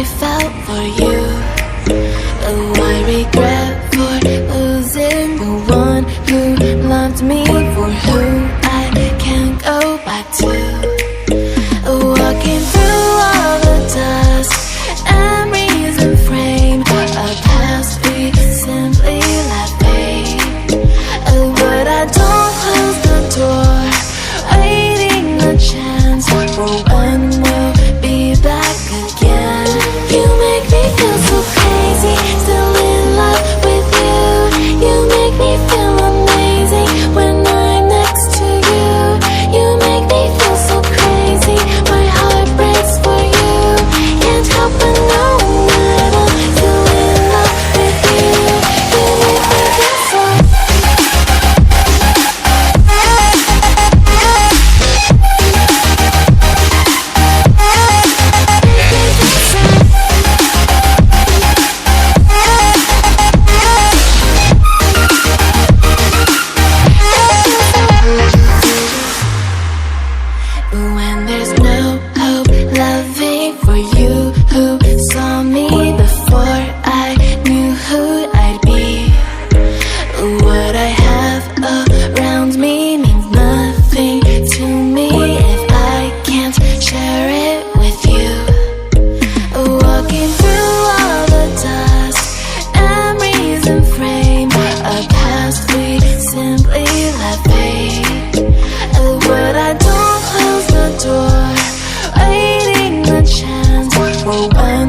I felt for you. Oh, I regret for losing the one who loved me, for who I can't go back to. Walking through all the dust, memories and frame, a past we simply let fade. Oh, but I don't close the door, waiting a chance for when we'll be back again. You make me feel so crazy, still in love with you. You make me feel amazing when I'm next to you. You make me feel so crazy, my heart breaks for you. Can't help but know that I'm still in love with you. You make me feel so. When there's no hope loving for you who saw me before I knew who I'd be. What I have around me means nothing to me if I can't share it with you. Walking through all the dust, memories and frame, a past we simply let fade. But I don't close the door, waiting a chance for when